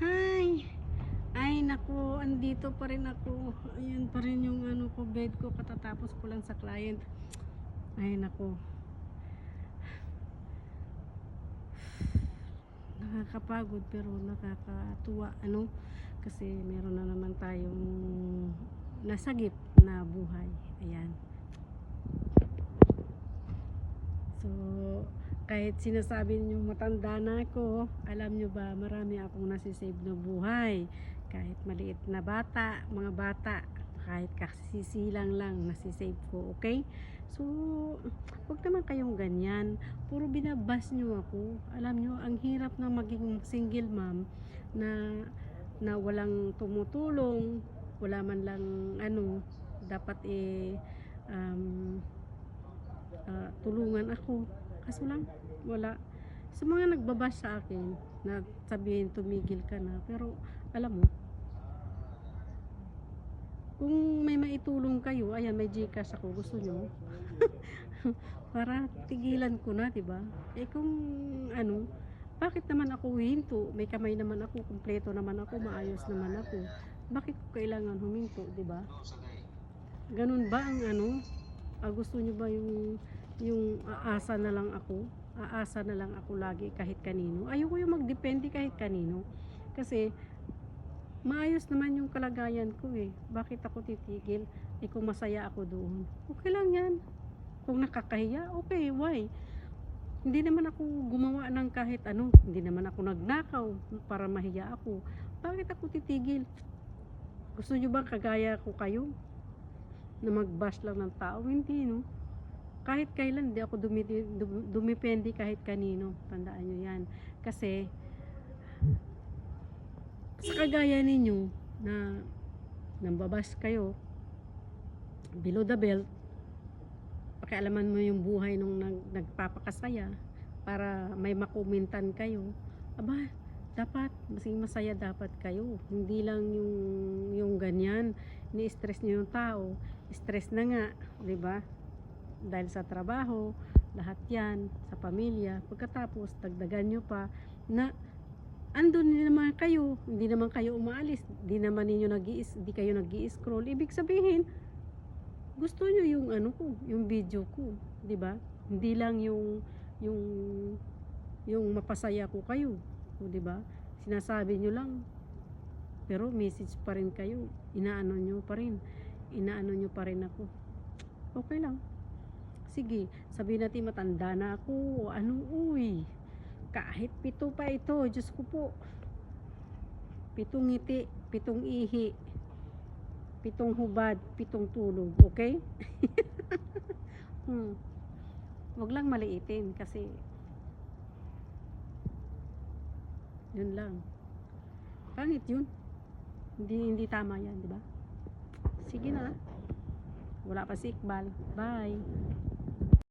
Hi! Ay naku, andito pa rin ako. Ayan pa rin yung ano ko, bed ko, katatapos ko lang sa client. Ay naku, nakakapagod pero nakakatuwa ano, kasi meron na naman tayong nasagip na buhay. Ayan. So, kahit sinasabi niyo matanda na ako, alam nyo ba, marami akong nasisave na buhay. Kahit maliit na bata, mga bata, kahit kasisilang lang, nasisave ko, okay? So, wag naman kayong ganyan. Puro binabas nyo ako. Alam nyo, ang hirap na maging single mom na walang tumutulong, wala man lang ano, dapat um, tulungan ako. Kaso lang, wala. Sa mga nagbabash sa akin, na sabihin tumigil ka na. Pero, alam mo, kung may maitulong kayo, ayan, may Gcash ako, gusto nyo, para tigilan ko na, diba? Eh kung, ano, bakit naman ako hinto? May kamay naman ako, kumpleto naman ako, maayos naman ako. Bakit ko kailangan huminto, diba? Ganun ba ang ano? Gusto nyo ba yung aasa na lang ako? Aasa na lang ako lagi kahit kanino? Ayoko yung magdepende kahit kanino. Kasi maayos naman yung kalagayan ko eh. Bakit ako titigil? Eh kung masaya ako doon, okay lang yan. Kung nakakahiya, okay, why? Hindi naman ako gumawa ng kahit ano. Hindi naman ako nagnakaw para mahiya ako. Bakit ako titigil? Gusto nyo ba kagaya ko kayo? Na mag-bash lang ng tao? Hindi, no? Kahit kailan hindi ako dumipende kahit kanino. Tandaan nyo yan. Kasi sa kagaya ninyo na nambabas kayo below the belt, pakialaman mo yung buhay nung nagpapakasaya para may makumintan kayo. Aba, dapat masing masaya dapat kayo. Hindi lang yung ganyan, ni-stress niyo yung tao. Stress na nga, 'di ba? Dahil sa trabaho, lahat yan, sa pamilya. Pagkatapos, dagdagan nyo pa na andun din naman kayo, hindi naman kayo umaalis, hindi kayo nag-i-scroll. Ibig sabihin, gusto nyo yung ano ko, yung video ko, di ba? Hindi lang yung yung mapasaya ko kayo, di ba? Sinasabi nyo lang, pero message pa rin kayo, inaano nyo pa rin ako. Okay lang. Sige, sabihin natin matanda na ako, ano, uy, kahit 7 pa ito, Diyos ko po, 7 ngiti, 7 ihi, 7 hubad, 7 tulog, okay? Wag lang maliitin kasi yun lang, pangit yun, hindi tama yan, di ba? Sige na, wala pa si Iqbal, bye.